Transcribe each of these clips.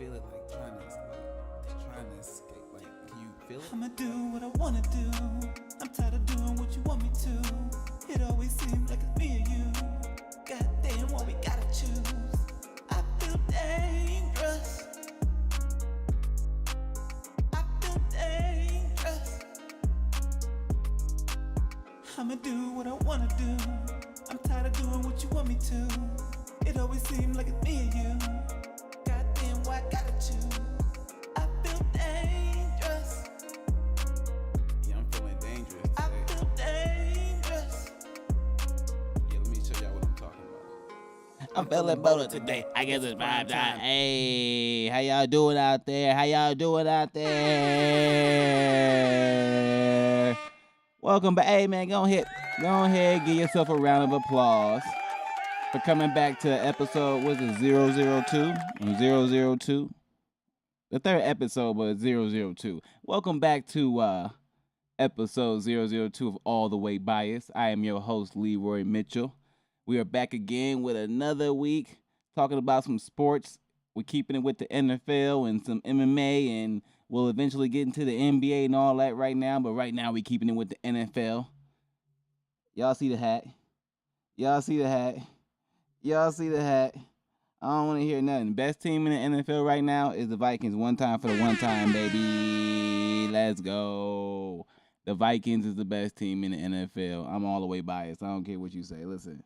feel it like trying to escape? Like, can you feel it? I'ma do what I wanna do. I'm tired of doing what you want me to. It always seems like it's me or you. Goddamn, what we gotta choose. I feel dangerous. I feel dangerous. I'ma do what I wanna do. I'm tired of doing what you want me to. It always seems like it's me or you. Goddamn, why I gotta choose. I feel dangerous. Yeah, I'm feeling dangerous today. I feel dangerous. Yeah, let me show y'all what I'm talking about. I'm feeling bold today. I guess it's prime time. Hey, how y'all doing out there? How y'all doing out there? Welcome back. Hey, man, go ahead, give yourself a round of applause for coming back to episode, was it 002? 002? The third episode was 002. Welcome back to episode 002 of All the Way Biased. I am your host, Leroy Mitchell. We are back again with another week talking about some sports. We're keeping it with the NFL and some MMA, and we'll eventually get into the NBA and all that right now. But right now, we're keeping it with the NFL. Y'all see the hat? Y'all see the hat? Y'all see the hat? I don't want to hear nothing. Best team in the NFL right now is the Vikings. One time for the one time, baby. Let's go. The Vikings is the best team in the NFL. I'm all the way biased. I don't care what you say. Listen,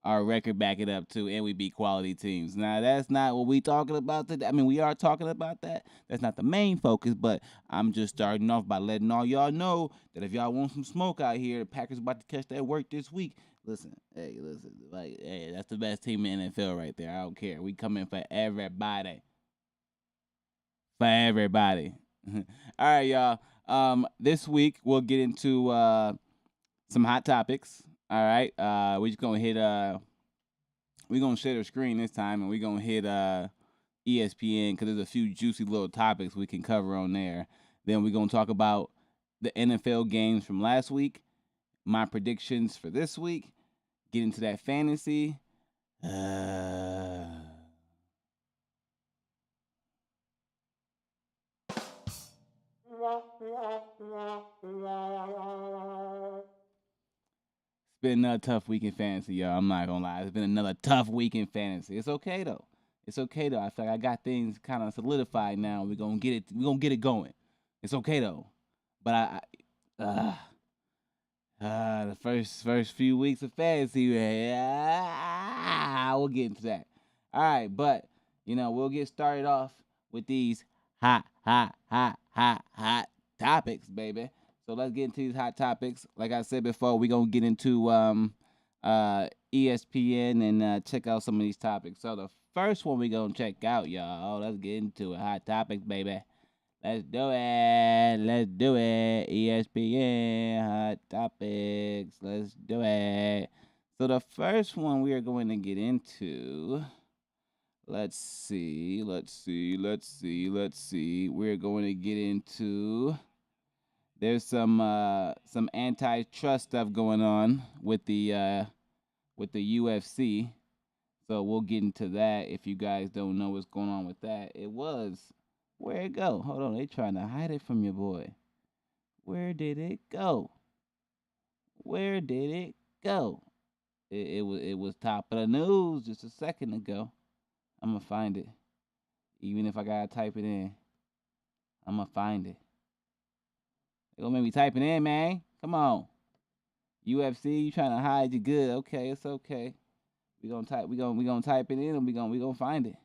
our record back it up too, and we beat quality teams. Now, that's not what we talking about today. I mean, we are talking about that. That's not the main focus, but I'm just starting off by letting all y'all know that if y'all want some smoke out here, the Packers about to catch that work this week. Listen, that's the best team in the NFL right there. I don't care. We coming for everybody. For everybody. All right, y'all. This week we'll get into some hot topics. All right. We're just gonna hit we're gonna share the screen this time, and we're gonna hit ESPN because there's a few juicy little topics we can cover on there. Then we're gonna talk about the NFL games from last week, my predictions for this week, get into that fantasy. It's been another tough week in fantasy, y'all. I'm not gonna lie. It's been another tough week in fantasy. It's okay though. It's okay though. I feel like I got things kind of solidified now. We're gonna get it. We're gonna get it going. It's okay though. But the first few weeks of fantasy, we'll get into that. All right, but we'll get started off with these hot topics, baby. So let's get into these hot topics. Like I said before, we're going to get into ESPN and check out some of these topics. So the first one we're going to check out, y'all. Let's get into it. Hot topics, baby. Let's do it. Let's do it. ESPN, hot topics. Let's do it. So the first one we are going to get into, let's see. We're going to get into, there's some antitrust stuff going on with the UFC. So we'll get into that. If you guys don't know what's going on with that, where'd it go? Hold on, they trying to hide it from your boy. Where did it go? It was top of the news just a second ago. I'm gonna find it. Even if I gotta type it in, I'm gonna find it. They gonna make me type it in, man. Come on. UFC, you trying to hide your good? Okay, it's okay. We gonna type it in, and we gonna find it.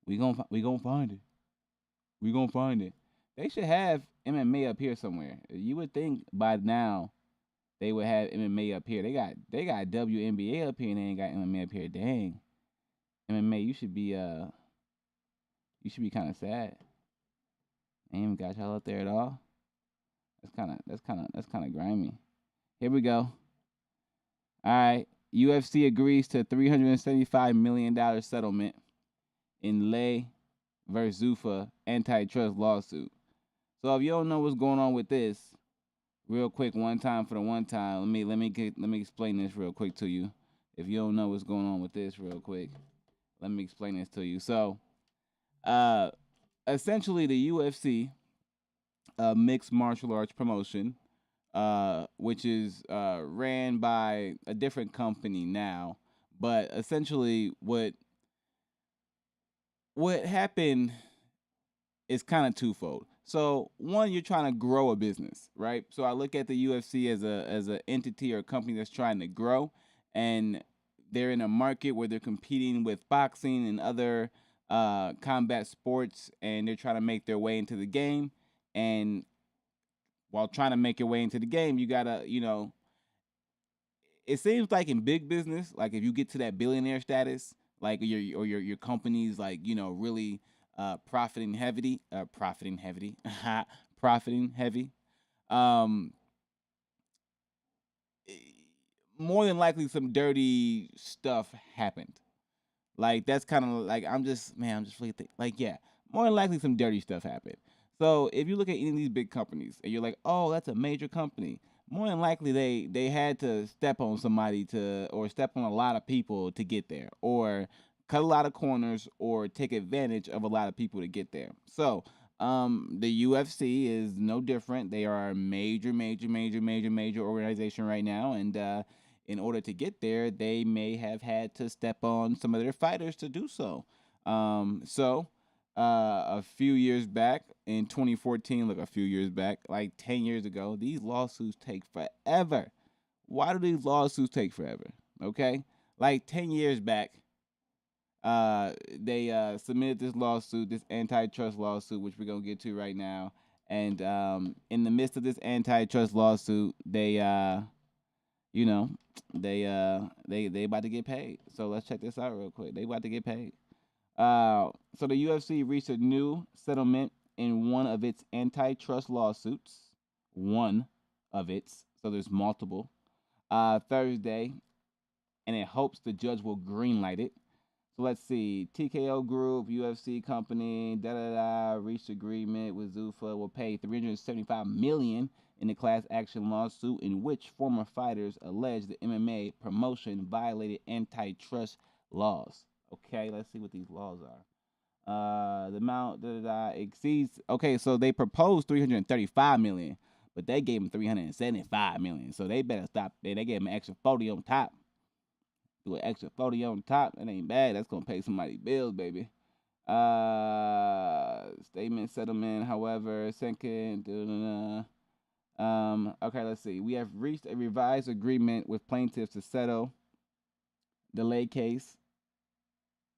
We gonna find it. We gonna find it. They should have MMA up here somewhere. You would think by now they would have MMA up here. They got WNBA up here and they ain't got MMA up here. Dang. MMA, you should be kind of sad. They ain't even got y'all up there at all. That's kind of grimy. Here we go. All right. UFC agrees to $375 million settlement in Lay versus Zuffa antitrust lawsuit. So if you don't know what's going on with this, real quick, one time for the one time, let me explain this real quick to you. If you don't know what's going on with this, real quick, let me explain this to you. So, uh, essentially, the UFC, mixed martial arts promotion, which is ran by a different company now, but essentially, what happened is kind of twofold. So one, you're trying to grow a business, right? So I look at the UFC as a entity or a company that's trying to grow, and they're in a market where they're competing with boxing and other combat sports, and they're trying to make their way into the game. And while trying to make your way into the game, you gotta, it seems like in big business, like if you get to that billionaire status, like your company's like really profiting heavy, profiting heavy. Um, eh, More than likely, some dirty stuff happened. Like that's kind of like I'm just really like yeah, more than likely some dirty stuff happened. So if you look at any of these big companies and you're like, oh, that's a major company, more than likely they had to step on somebody to or step on a lot of people to get there, or cut a lot of corners or take advantage of a lot of people to get there. So the UFC is no different. They are a major organization right now, and in order to get there, they may have had to step on some of their fighters to do so. So a few years back in 2014, look, a few years back, like 10 years ago, these lawsuits take forever. Why do these lawsuits take forever? Okay. Like 10 years back, they submitted this lawsuit, this antitrust lawsuit, which we're going to get to right now. And in the midst of this antitrust lawsuit, you know, they about to get paid. So let's check this out real quick. They about to get paid. So the UFC reached a new settlement in one of its antitrust lawsuits. One of its. So there's multiple. Thursday, and it hopes the judge will greenlight it. So let's see. TKO Group, UFC company, reached agreement with Zuffa will pay $375 million in the class action lawsuit in which former fighters allege the MMA promotion violated antitrust laws. Okay, let's see what these laws are. The amount exceeds. Okay, so they proposed 335 million, but they gave him 375 million. So they better stop. They gave him an extra 40 on top. Do an extra 40 on top. That ain't bad. That's gonna pay somebody bills, baby. Statement settlement. However, second. Okay, let's see. We have reached a revised agreement with plaintiffs to settle delay case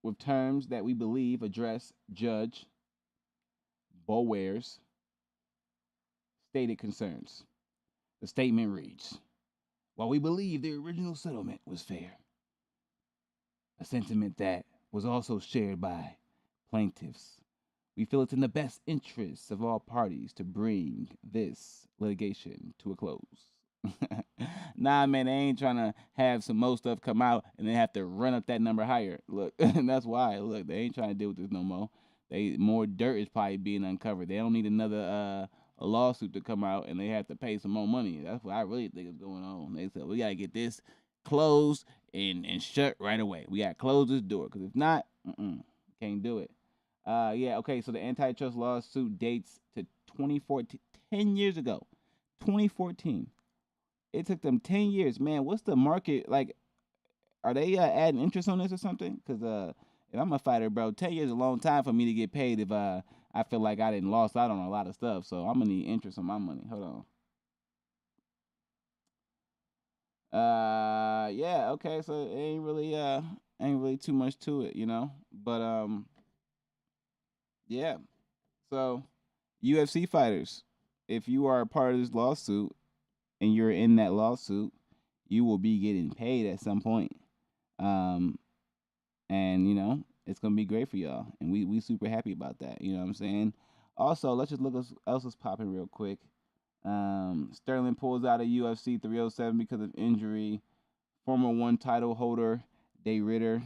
with terms that we believe address Judge Boware's stated concerns. The statement reads, while we believe the original settlement was fair, a sentiment that was also shared by plaintiffs, we feel it's in the best interests of all parties to bring this litigation to a close. Nah, man, they ain't trying to have some more stuff come out and then have to run up that number higher. Look, and that's why. Look, they ain't trying to deal with this no more. More dirt is probably being uncovered. They don't need another a lawsuit to come out and they have to pay some more money. That's what I really think is going on. They said we gotta get this closed and shut right away. We gotta close this door because if not, can't do it. Yeah, okay. So the antitrust lawsuit dates to 2014, 10 years ago, 2014. It took them 10 years, man. What's the market like? Are they adding interest on this or something? Because if I'm a fighter, bro, 10 years is a long time for me to get paid if I feel like I didn't lost out on a lot of stuff. So I'm gonna need interest on my money. Hold on. Yeah, okay. So it ain't really too much to it, you know. But yeah. So UFC fighters, if you are a part of this lawsuit and you're in that lawsuit, you will be getting paid at some point. Um, and it's gonna be great for y'all, and we super happy about that. You know what I'm saying? Also, let's just look at what else is popping real quick. Sterling pulls out of UFC 307 because of injury. Former one title holder Day Ritter,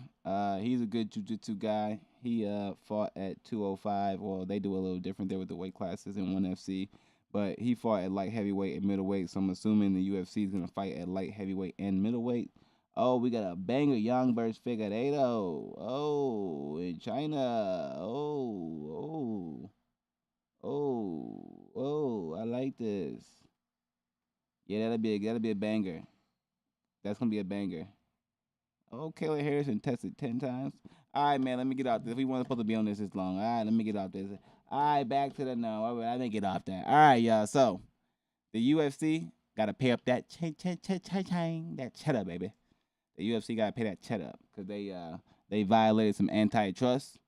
he's a good jiu-jitsu guy. He fought at 205. Well, they do a little different there with the weight classes in 1FC. But he fought at light heavyweight and middleweight, so I'm assuming the UFC is going to fight at light heavyweight and middleweight. Oh, we got a banger, Young versus Figueiredo. Oh, in China. Oh. I like this. Yeah, that'll be a banger. That's gonna be a banger. Oh, Kayla Harrison tested 10 times. All right, man. Let me get off this. We weren't supposed to be on this long. All right, let me get off this. All right, back to the no. All right, let me get off that. All right, y'all. So the UFC gotta pay up that that cheddar, baby. The UFC gotta pay that cheddar because they violated some antitrust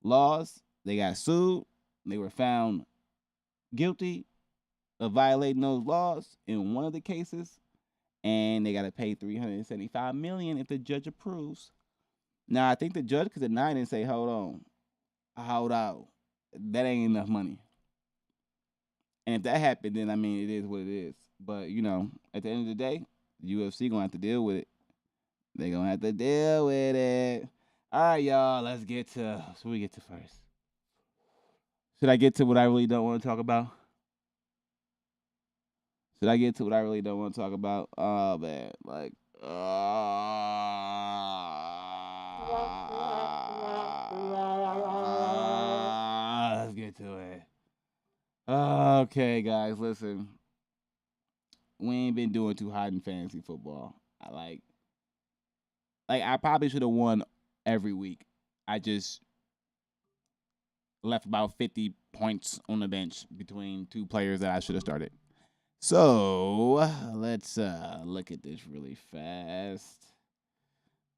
laws. They got sued. They were found guilty of violating those laws in one of the cases, and they got to pay $375 million if the judge approves. Now I think the judge could deny it and say, hold out, that ain't enough money. And if that happened, then I mean it is what it is. But at the end of the day, the UFC gonna have to deal with it. They gonna have to deal with it. All right, y'all. Let's get to what we get to first. Should I get to what I really don't want to talk about? Should I get to what I really don't want to talk about? Oh man, like, let's get to it. Okay, guys, listen. We ain't been doing too hot in fantasy football. I probably should have won every week. I just left about 50 points on the bench between two players that I should have started. So let's look at this really fast.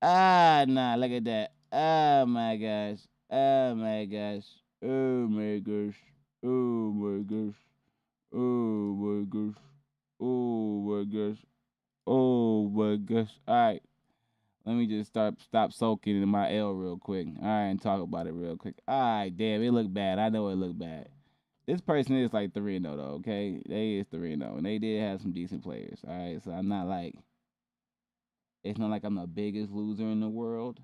Nah, look at that. Oh my gosh. Oh my gosh. Oh my gosh. Oh my gosh. Oh my gosh. Oh my gosh. Oh my gosh. All right. Let me just stop soaking in my L real quick. All right, and talk about it real quick. All right, damn, it looked bad. I know it looked bad. This person is like 3-0 though, okay? They is 3-0, and they did have some decent players. All right, so I'm not like, it's not like I'm the biggest loser in the world,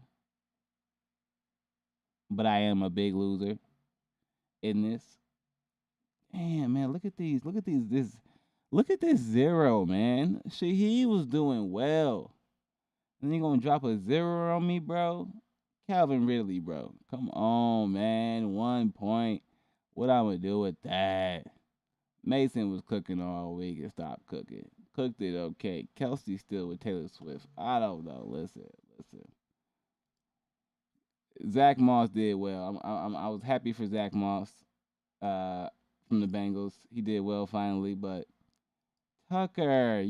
but I am a big loser in this. Damn, man, look at these. Look at this 0, man. He was doing well. And you gonna drop a 0 on me, bro? Calvin Ridley, bro. Come on, man. 1 point. What I'm gonna do with that? Mason was cooking all week and stopped cooking. Cooked it okay. Kelsey still with Taylor Swift. I don't know. Listen. Zach Moss did well. I was happy for Zach Moss from the Bengals. He did well finally, but Tucker,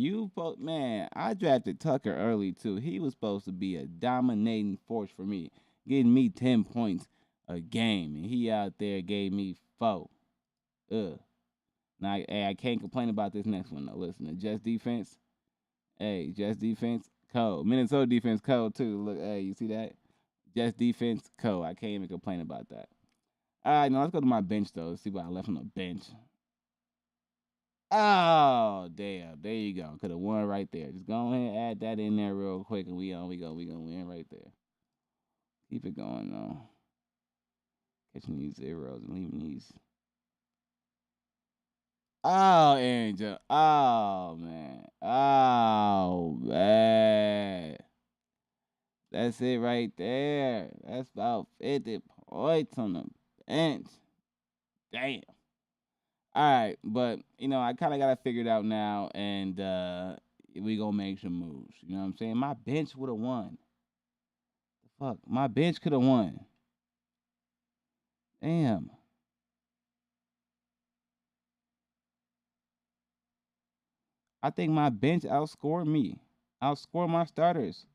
man, I drafted Tucker early too. He was supposed to be a dominating force for me, getting me 10 points a game, and he out there gave me 4. Ugh. Now, I can't complain about this next one though. Listen, the Jets defense, cold. Minnesota defense, cold too. Look, you see that? Jets defense, cold. I can't even complain about that. All right, now let's go to my bench though. Let's see what I left on the bench. Oh, damn. There you go. Could have won right there. Just go ahead and add that in there real quick, and we gonna win right there. Keep it going though. Catching these zeros and leaving these. Oh, Angel. Oh man. Oh man. That's it right there. That's about 50 points on the bench. Damn. All right, but I kind of got it figured out now, and we gonna make some moves. You know what I'm saying? My bench would have won. Fuck, my bench could have won. Damn. I think my bench outscored me. Outscored my starters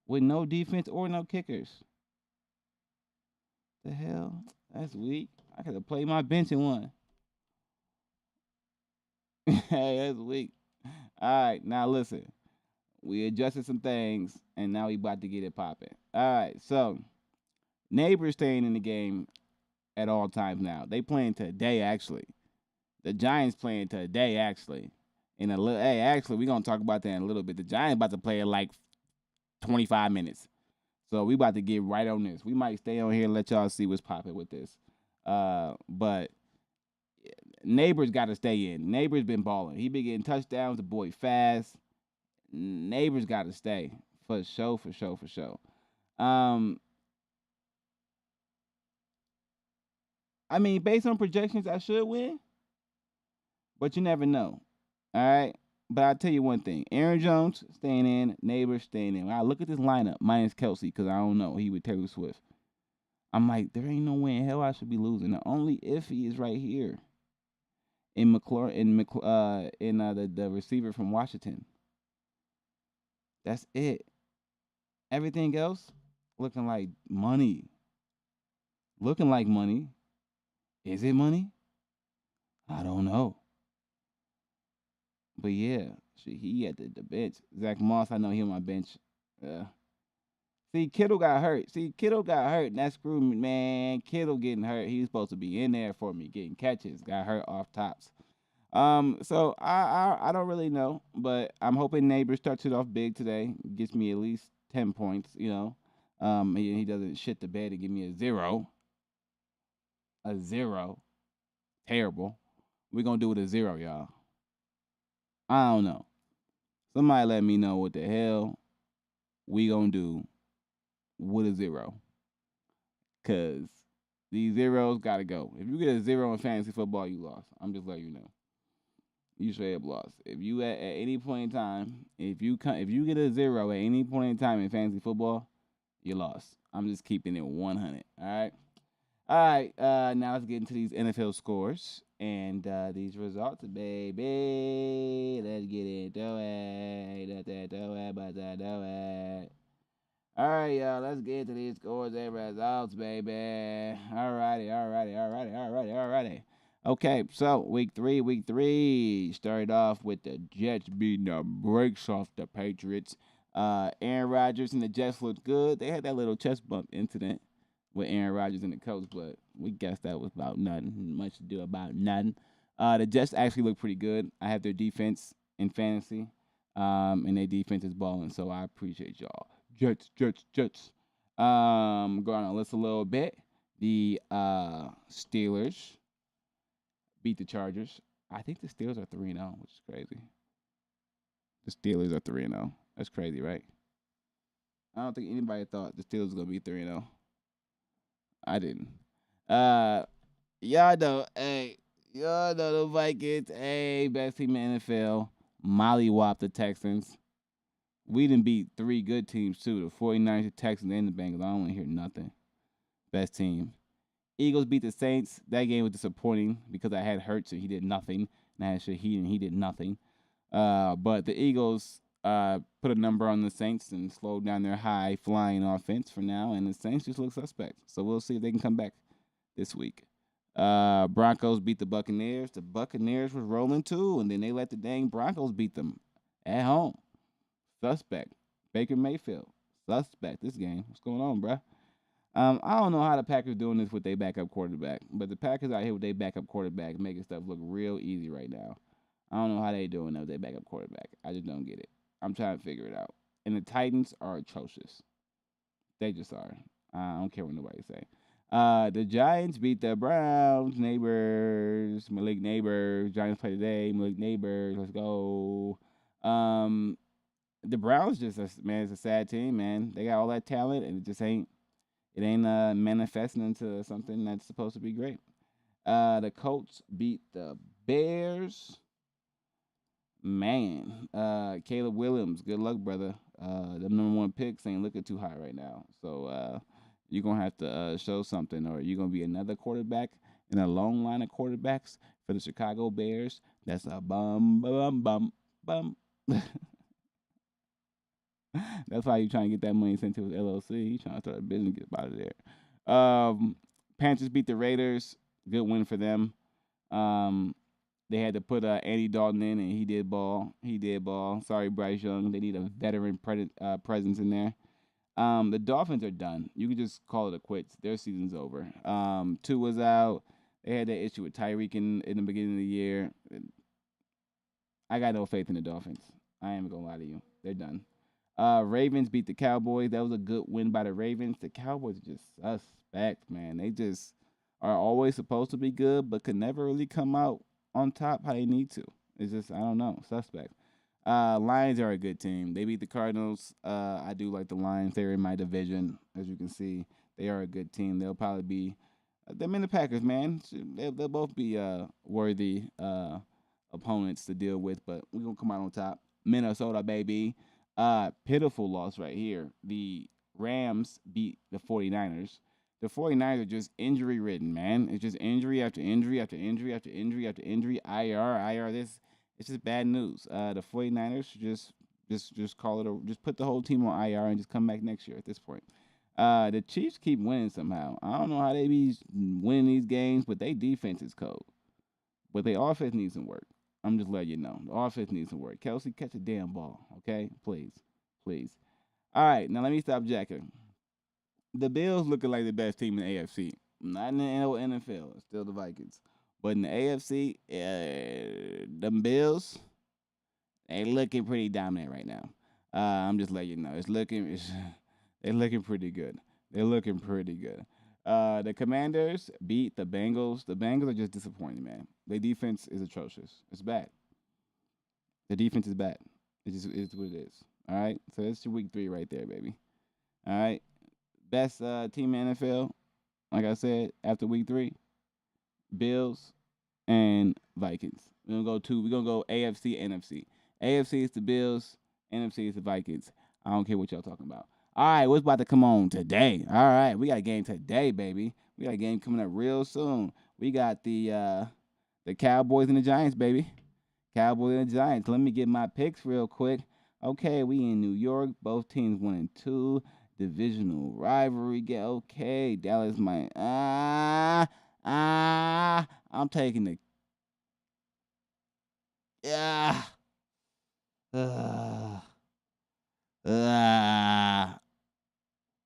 with no defense or no kickers. The hell? That's weak. I could have played my bench and won. Hey, that's weak. All right, now listen. We adjusted some things, and now we about to get it popping. All right, so neighbors staying in the game at all times now. They playing today, actually. The Giants playing today, actually. Actually, we're gonna talk about that in a little bit. The Giants about to play in like 25 minutes. So we about to get right on this. We might stay on here and let y'all see what's popping with this. But Neighbors got to stay in. Neighbors been balling. He been getting touchdowns. The boy fast. Neighbors got to stay for sure, for sure, for sure. Um, I mean, based on projections, I should win, but you never know. All right. But I'll tell you one thing: Aaron Jones staying in, Neighbors staying in. When I look at this lineup, minus Kelsey, because I don't know, he with Taylor Swift. I'm like, there ain't no way in hell I should be losing. The only iffy is right here in the receiver from Washington. That's it. Everything else looking like money. Looking like money. Is it money? I don't know. But yeah, shit, he at the bench. Zach Moss, I know he on my bench. Uh, See, Kittle got hurt. And that screwed me, man. Kittle getting hurt. He was supposed to be in there for me, getting catches. Got hurt off tops. So I don't really know, but I'm hoping Neighbors starts it off big today. Gets me at least 10 points. He doesn't shit the bed and give me a zero. Terrible. We're gonna do it a zero, y'all. I don't know. Somebody let me know what the hell we gonna do with a zero. Cause these zeros gotta go. If you get a zero in fantasy football, you lost. I'm just letting you know. You straight up lost. If you at any point in time, if you get a zero at any point in time in fantasy football, you lost. I'm just keeping it 100. All right. All right. Now let's get into these NFL scores and these results, baby. Let's get into it. All right, y'all. Let's get into these scores and results, baby. Alrighty. Okay, so week three started off with the Jets beating the brakes off the Patriots. Aaron Rodgers and the Jets looked good. They had that little chest bump incident with Aaron Rodgers and the coach, but we guessed that was about nothing. Much to do about nothing. The Jets actually look pretty good. I have their defense in fantasy, and their defense is balling, so I appreciate y'all. Jets. Go on a list a little bit. The Steelers beat the Chargers. I think the Steelers are 3-0, which is crazy. The Steelers are 3-0. That's crazy, right? I don't think anybody thought the Steelers were gonna be 3-0. I didn't. Y'all know, y'all know the Vikings, best team in the NFL. Mollywop the Texans. We done beat three good teams too. The 49ers, the Texans, and the Bengals. I don't want to hear nothing. Best team. Eagles beat the Saints. That game was disappointing because I had Hurts and he did nothing. And I had Shaheed and he did nothing. But the Eagles put a number on the Saints and slowed down their high flying offense for now. And the Saints just look suspect. So we'll see if they can come back this week. Broncos beat the Buccaneers. The Buccaneers was rolling too. And then they let the dang Broncos beat them at home. Suspect. Baker Mayfield. Suspect this game. What's going on, bruh? I don't know how the Packers doing this with their backup quarterback, but the Packers out here with their backup quarterback making stuff look real easy right now. I don't know how they doing that with their backup quarterback. I just don't get it. I'm trying to figure it out. And the Titans are atrocious. They just are. I don't care what nobody say. The Giants beat the Browns. Neighbors. Malik Neighbors. Giants play today. Malik Neighbors. Let's go. The Browns just, man, it's a sad team, man. They got all that talent, and it ain't manifesting into something that's supposed to be great. The Colts beat the Bears. Man, Caleb Williams, good luck, brother. The number one picks ain't looking too high right now. So you're going to have to show something, or you're going to be another quarterback in a long line of quarterbacks for the Chicago Bears. That's a bum. That's why you trying to get that money sent to his LLC. You trying to start a business and get out of there. Panthers beat the Raiders. Good win for them. They had to put Andy Dalton in, and he did ball. Sorry, Bryce Young. They need a veteran presence in there. The Dolphins are done. You can just call it a quits. Their season's over. Two was out. They had that issue with Tyreek in the beginning of the year. I got no faith in the Dolphins. I ain't gonna lie to you. They're done. Ravens beat the Cowboys. That was a good win by the Ravens. The Cowboys are just suspect, man. They just are always supposed to be good, but could never really come out on top how they need to. It's just, I don't know, suspect. Lions are a good team. They beat the Cardinals. I do like the Lions. They're in my division, as you can see. They are a good team. They'll probably be them and the Packers, man. They'll both be worthy opponents to deal with, but we're gonna come out on top. Minnesota, baby. Pitiful loss right here. The Rams beat the 49ers. The 49ers are just injury ridden, man. It's just injury after injury after injury after injury after injury. IR. This it's just bad news. The 49ers should just call it just put the whole team on IR and just come back next year at this point. The Chiefs keep winning somehow. I don't know how they be winning these games, but they defense is cold. But their offense needs some work. I'm just letting you know. The offense needs some work. Kelsey, catch a damn ball, okay? Please. Please. All right, now let me stop jacking. The Bills looking like the best team in the AFC. Not in the NFL. It's still the Vikings. But in the AFC, them Bills, they looking pretty dominant right now. I'm just letting you know. They're looking pretty good. They're looking pretty good. The Commanders beat the Bengals. The Bengals are just disappointing, man. Their defense is atrocious. It's bad. The defense is bad. It just is what it is. All right? So that's your week 3 right there, baby. All right? Best team in NFL, like I said, after week 3, Bills and Vikings. We're gonna go AFC, NFC. AFC is the Bills, NFC is the Vikings. I don't care what y'all talking about. All right, what's about to come on today? All right, we got a game today, baby. We got a game coming up real soon. We got the Cowboys and the Giants, baby. Cowboys and the Giants. Let me get my picks real quick. Okay, we in New York. Both teams 1-2. Divisional rivalry. Get okay. Dallas might. I'm taking the. Yeah.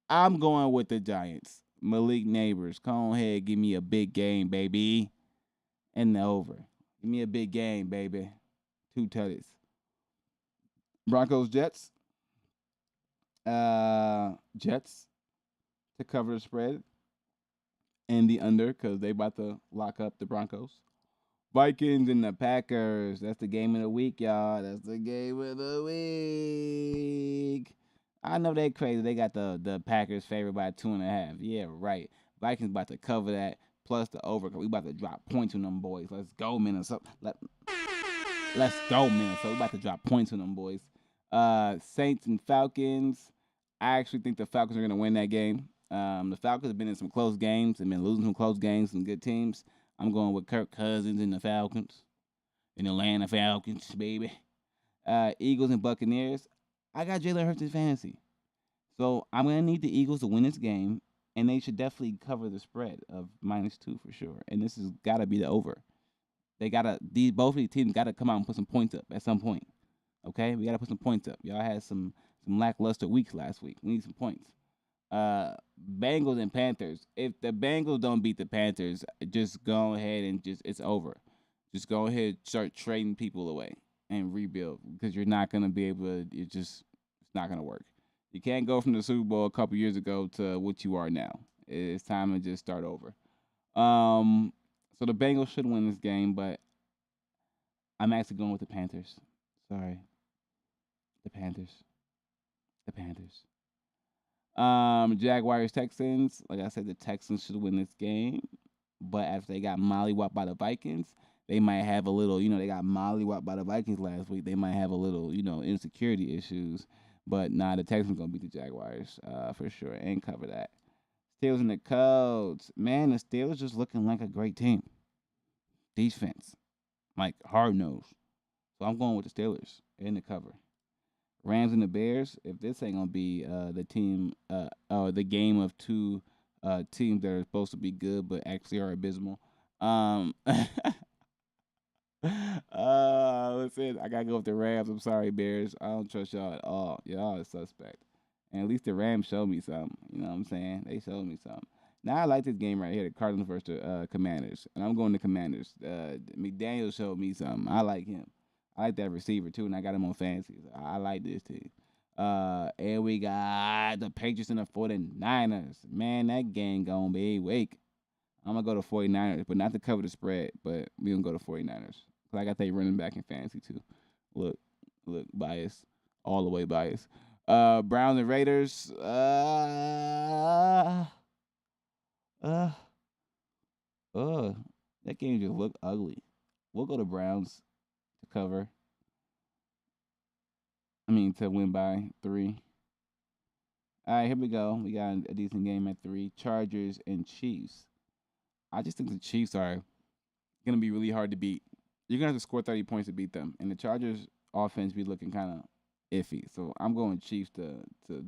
I'm going with the Giants. Malik Neighbors. Come on ahead. Give me a big game, baby. And the over. Give me a big game, baby. 2 tutties. Broncos, Jets. Jets to cover the spread and the under because they about to lock up the Broncos. Vikings and the Packers. That's the game of the week, y'all. That's the game of the week. I know they crazy. They got the Packers favored by 2.5. Yeah, right. Vikings about to cover that plus the over. We about to drop points on them boys. Let's go, Minnesota. Let's go, Minnesota. We about to drop points on them boys. Saints and Falcons. I actually think the Falcons are going to win that game. The Falcons have been in some close games and been losing some close games, some good teams. I'm going with Kirk Cousins and the Falcons. And the Atlanta Falcons, baby. Eagles and Buccaneers. I got Jalen Hurts in fantasy. So I'm going to need the Eagles to win this game, and they should definitely cover the spread of -2 for sure. And this has got to be the over. Both of these teams got to come out and put some points up at some point. Okay? We got to put some points up. Y'all had some lackluster weeks last week. We need some points. Bengals and Panthers. If the Bengals don't beat the Panthers, just go ahead and it's over. Just go ahead and start trading people away and rebuild because you're not gonna be able to. It's not gonna work. You can't go from the Super Bowl a couple years ago to what you are now. It's time to just start over. So the Bengals should win this game, but I'm actually going with the Panthers. Sorry, the Panthers. Jaguars, Texans. Like I said, the Texans should win this game. But after they got mollywopped by the Vikings, they might have a little, they got mollywopped by the Vikings last week. They might have a little, insecurity issues. But nah, the Texans going to beat the Jaguars for sure and cover that. Steelers and the Colts. Man, the Steelers just looking like a great team. Defense. Like hard-nosed. So I'm going with the Steelers in the cover. Rams and the Bears. If this ain't gonna be the team, or the game of two teams that are supposed to be good but actually are abysmal. Listen, I gotta go with the Rams. I'm sorry, Bears. I don't trust y'all at all. Y'all are suspect. And at least the Rams showed me something. You know what I'm saying? They showed me something. Now I like this game right here, the Cardinals versus the Commanders, and I'm going to Commanders. McDaniel showed me something. I like him. I like that receiver too, and I got him on fantasy. So I like this team. And we got the Patriots and the 49ers. Man, that game gonna be weak. I'm gonna go to 49ers, but not to cover the spread, but we gonna go to 49ers. Cause I got that running back in fantasy too. Look, Look, biased. All the way biased. Browns and Raiders. That game just looked ugly. We'll go to Browns to cover. To win by 3. All right, here we go. We got a decent game at 3. Chargers and Chiefs. I just think the Chiefs are going to be really hard to beat. You're going to have to score 30 points to beat them. And the Chargers offense be looking kind of iffy. So I'm going Chiefs to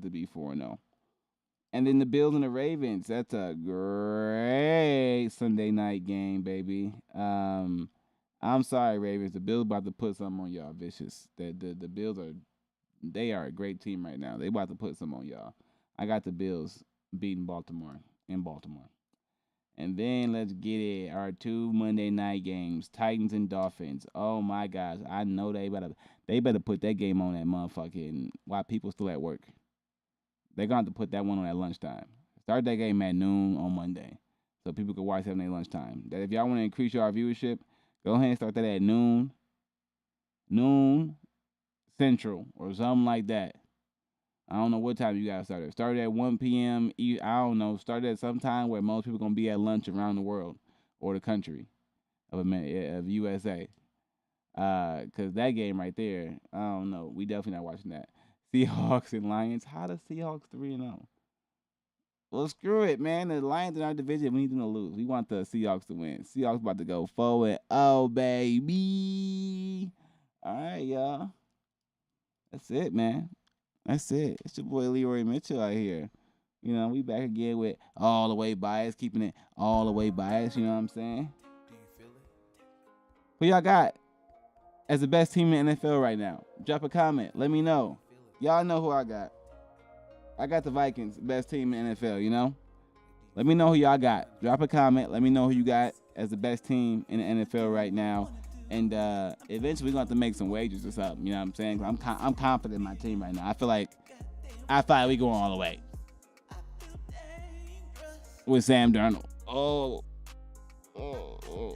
be 4-0. And then the Bills and the Ravens. That's a great Sunday night game, baby. I'm sorry, Ravens. The Bills about to put something on y'all vicious. The Bills they are a great team right now. They about to put some on y'all. I got the Bills beating Baltimore in Baltimore. And then let's get it. Our 2 Monday night games, Titans and Dolphins. Oh my gosh, I know they better put that game on at motherfucking while people still at work. They're going to have to put that one on at lunchtime. Start that game at noon on Monday so people can watch that on their lunchtime. That if y'all want to increase your viewership, go ahead and start that at noon Central or something like that. I don't know what time you guys started. Started at 1 p.m. I don't know. Started at some time where most people going to be at lunch around the world or the country of USA. Because that game right there, I don't know. We definitely not watching that. Seahawks and Lions. How the Seahawks 3-0? Well, screw it, man. The Lions in our division, we need them to lose. We want the Seahawks to win. Seahawks about to go forward. Oh, baby. All right, y'all. That's it, man. That's it. It's your boy Leroy Mitchell out here. We back again with all the way biased, keeping it all the way biased. You know what I'm saying? Do you feel it? Who y'all got as the best team in the NFL right now? Drop a comment. Let me know. Y'all know who I got. I got the Vikings, best team in the NFL, Let me know who y'all got. Drop a comment. Let me know who you got as the best team in the NFL right now. And eventually we're going to have to make some wagers or something. You know what I'm saying? I'm confident in my team right now. I feel like we going all the way with Sam Darnold. Oh. All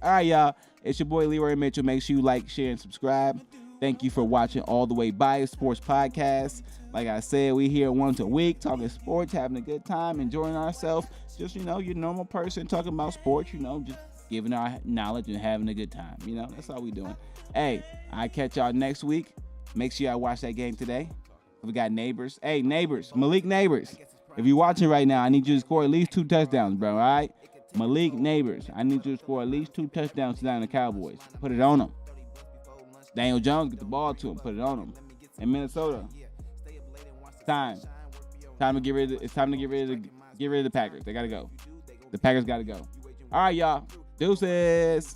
right, y'all. It's your boy Leroy Mitchell. Make sure you like, share, and subscribe. Thank you for watching All the Way Biased Sports Podcast. Like I said, we here once a week talking sports, having a good time, enjoying ourselves. Just, your normal person talking about sports, just giving our knowledge and having a good time. That's all we doing. Hey, I catch y'all next week. Make sure y'all watch that game today. We got Neighbors. Hey, Neighbors, Malik Neighbors. If you're watching right now, I need you to score at least 2 touchdowns, bro, all right? Malik Neighbors, I need you to score at least 2 touchdowns tonight on the Cowboys. Put it on them. Daniel Jones, get the ball to him. Put it on him. In Minnesota, it's time to get rid of the Packers. They gotta go. The Packers gotta go. All right, y'all. Deuces.